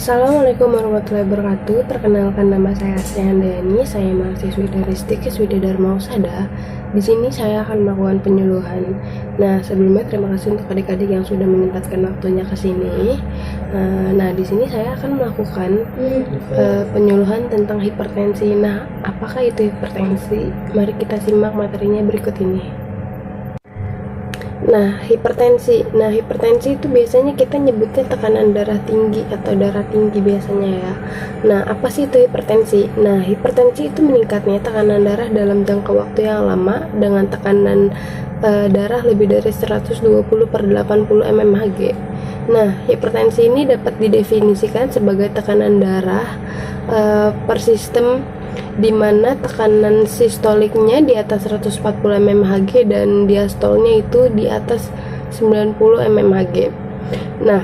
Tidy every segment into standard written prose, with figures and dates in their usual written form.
Assalamualaikum warahmatullahi wabarakatuh. Perkenalkan, nama saya Asri Handayani. Saya mahasiswi dari STIKIS Widya Dharma Husada. Di sini saya akan melakukan penyuluhan. Nah, sebelumnya terima kasih untuk adik-adik yang sudah menyempatkan waktunya ke sini. Nah, di sini saya akan melakukan penyuluhan tentang hipertensi. Nah, apakah itu hipertensi? Mari kita simak materinya berikut ini. Nah, hipertensi itu biasanya kita nyebutnya tekanan darah tinggi atau darah tinggi biasanya ya. Nah, apa sih itu hipertensi? Nah, hipertensi itu meningkatnya tekanan darah dalam jangka waktu yang lama dengan tekanan darah lebih dari 120/80 mmHg. Nah, hipertensi ini dapat didefinisikan sebagai tekanan darah persistem di mana tekanan sistoliknya di atas 140 mmHg dan diastolnya itu di atas 90 mmHg. Nah,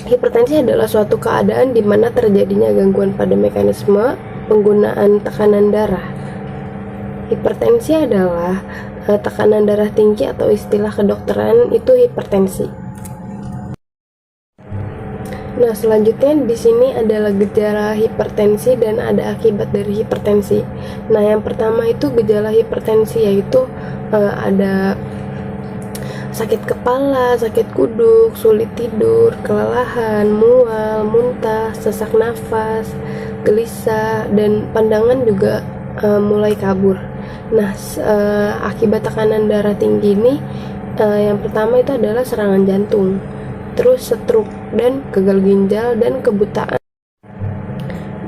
hipertensi adalah suatu keadaan di mana terjadinya gangguan pada mekanisme penggunaan tekanan darah. Hipertensi adalah tekanan darah tinggi atau istilah kedokteran itu hipertensi. Nah, selanjutnya di sini adalah gejala hipertensi dan ada akibat dari hipertensi. Nah, yang pertama itu gejala hipertensi yaitu ada sakit kepala, sakit kuduk, sulit tidur, kelelahan, mual, muntah, sesak nafas, gelisah, dan pandangan juga mulai kabur. Nah, akibat tekanan darah tinggi ini yang pertama itu adalah serangan jantung, terus stroke dan gagal ginjal dan kebutaan.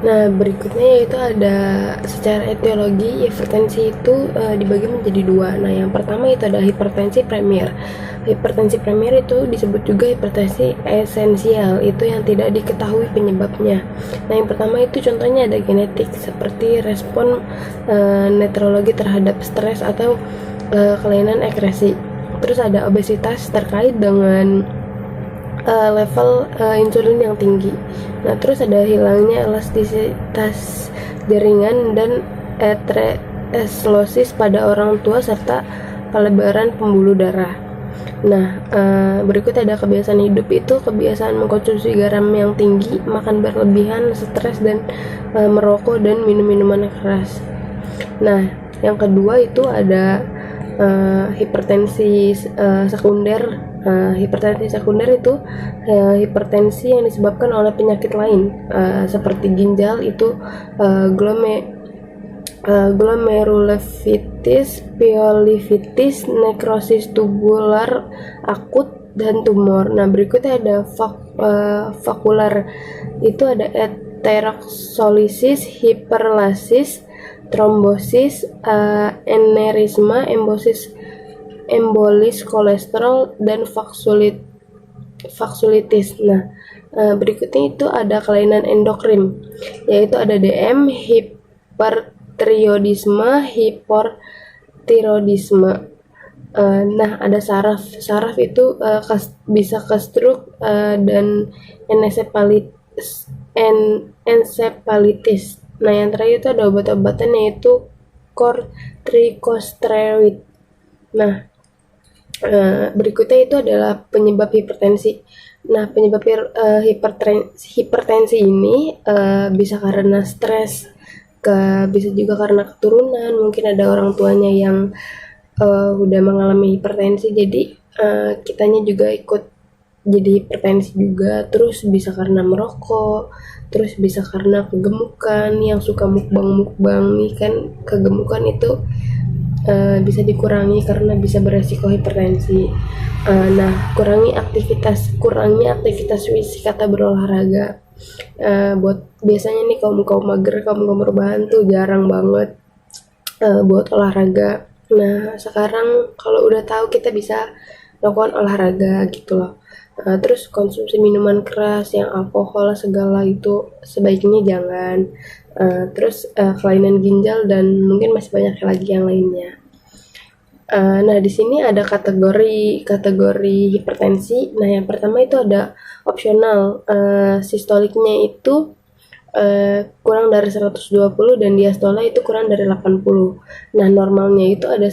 Nah, berikutnya yaitu ada secara etiologi hipertensi itu dibagi menjadi dua. Nah, yang pertama itu ada hipertensi premier. Hipertensi premier itu disebut juga hipertensi esensial, itu yang tidak diketahui penyebabnya. Nah, yang pertama itu contohnya ada genetik seperti respon neurologi terhadap stres atau kelainan ekskresi. Terus ada obesitas terkait dengan level insulin yang tinggi. Nah, terus ada hilangnya elastisitas jaringan dan aterosklerosis pada orang tua serta pelebaran pembuluh darah. Nah, berikut ada kebiasaan hidup itu kebiasaan mengkonsumsi garam yang tinggi, makan berlebihan, stres, dan merokok dan minum minuman keras. Nah, yang kedua itu ada hipertensi sekunder. Hipertensi sekunder itu hipertensi yang disebabkan oleh penyakit lain seperti ginjal itu glomerulonephritis, pyelofibrosis, nekrosis tubular akut, dan tumor. Nah, berikutnya ada vakular itu ada aterosklerosis, hiperlasis, trombosis, aneurisma, embolis kolesterol, dan vaksulitis. Nah, berikutnya itu ada kelainan endokrin, yaitu ada DM, hipertiroidisme, hipotiroidisme. Nah, ada saraf itu bisa ke stroke dan encephalitis. Nah, yang terakhir itu ada obat-obatan yaitu corticosteroid. Nah, berikutnya itu adalah penyebab hipertensi. Nah, penyebab hipertensi ini bisa karena stres, bisa juga karena keturunan. Mungkin ada orang tuanya yang udah mengalami hipertensi, jadi kitanya juga ikut jadi hipertensi juga. Terus bisa karena merokok, terus bisa karena kegemukan, yang suka mukbang nih kan, kegemukan itu bisa dikurangi karena bisa beresiko hipertensi. Nah, kurangnya aktivitas fisik atau berolahraga. Buat biasanya nih kaum mager, kaum rebahan tuh jarang banget buat olahraga. Nah, sekarang kalau udah tahu kita bisa melakukan olahraga gitu loh. Terus konsumsi minuman keras yang alkohol segala itu sebaiknya jangan. Terus kelainan ginjal dan mungkin masih banyak lagi yang lainnya. Nah, di sini ada kategori hipertensi. Nah, yang pertama itu ada opsional, sistoliknya itu kurang dari 120 dan diastolnya itu kurang dari 80. Nah, normalnya itu ada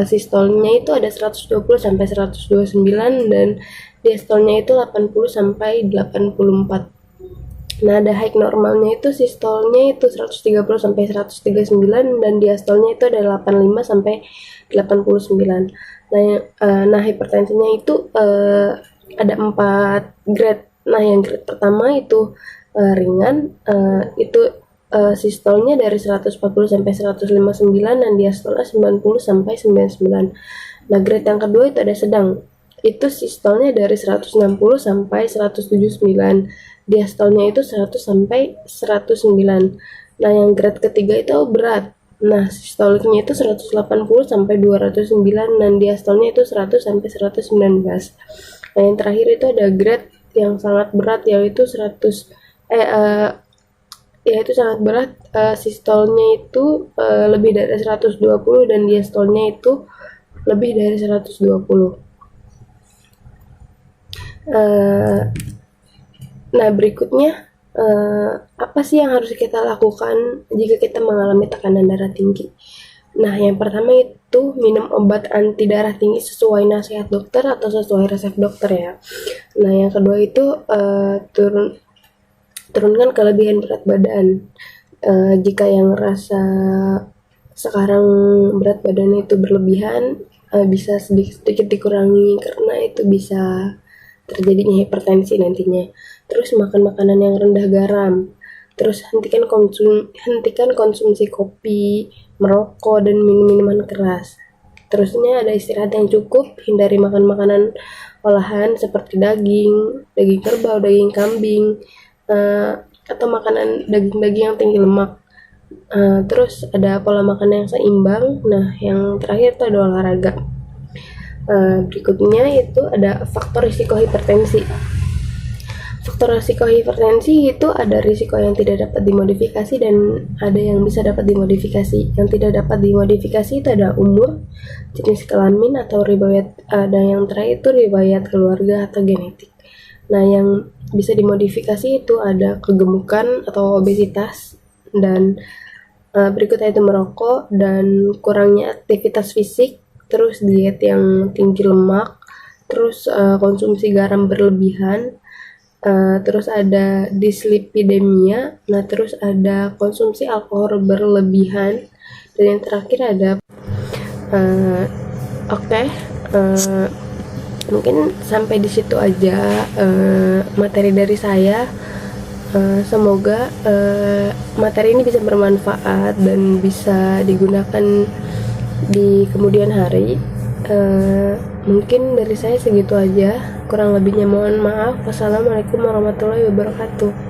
sistolnya itu ada 120 sampai 129 dan diastolnya itu 80 sampai 84. Nah, ada high normalnya itu sistolnya itu 130 sampai 139 dan diastolnya itu ada 85 sampai 89. Nah, hipertensinya itu ada 4 grade. Nah, yang grade pertama itu ringan, itu sistolnya dari 140 sampai 159 dan diastolnya 90 sampai 99. Nah, grade yang kedua itu ada sedang. Itu sistolnya dari 160 sampai 179. Diastolnya itu 100 sampai 109. Nah, yang grade ketiga itu berat. Nah, sistoliknya itu 180 sampai 209 dan diastolnya itu 100 sampai 119. Nah, yang terakhir itu ada grade yang sangat berat yaitu 100 yaitu sangat berat, sistolnya itu lebih dari 120 dan diastolnya itu lebih dari 120. Nah, berikutnya apa sih yang harus kita lakukan jika kita mengalami tekanan darah tinggi? Nah, yang pertama itu minum obat anti darah tinggi sesuai nasihat dokter atau sesuai resep dokter ya. Nah, yang kedua itu turunkan kelebihan berat badan. Jika yang rasa sekarang berat badannya itu berlebihan, bisa sedikit dikurangi karena itu bisa terjadinya hipertensi nantinya. Terus makan makanan yang rendah garam. Terus hentikan konsumsi kopi, merokok, dan minum-minuman keras. Terusnya ada istirahat yang cukup, hindari makan makanan olahan seperti daging kerbau, daging kambing, atau makanan daging-daging yang tinggi lemak. Terus ada pola makan yang seimbang. Nah, yang terakhir itu ada olahraga. Berikutnya itu ada faktor risiko hipertensi. Faktor risiko hipertensi itu ada risiko yang tidak dapat dimodifikasi dan ada yang bisa dapat dimodifikasi. Yang tidak dapat dimodifikasi itu ada umur, jenis kelamin atau riwayat, dan yang terakhir itu riwayat keluarga atau genetik. Nah, yang bisa dimodifikasi itu ada kegemukan atau obesitas dan berikutnya itu merokok dan kurangnya aktivitas fisik, terus diet yang tinggi lemak, terus konsumsi garam berlebihan, terus ada dislipidemia, nah terus ada konsumsi alkohol berlebihan, dan yang terakhir ada oke. Mungkin sampai di situ aja materi dari saya. Semoga materi ini bisa bermanfaat dan bisa digunakan di kemudian hari. Mungkin dari saya segitu aja, kurang lebihnya mohon maaf. Wassalamualaikum warahmatullahi wabarakatuh.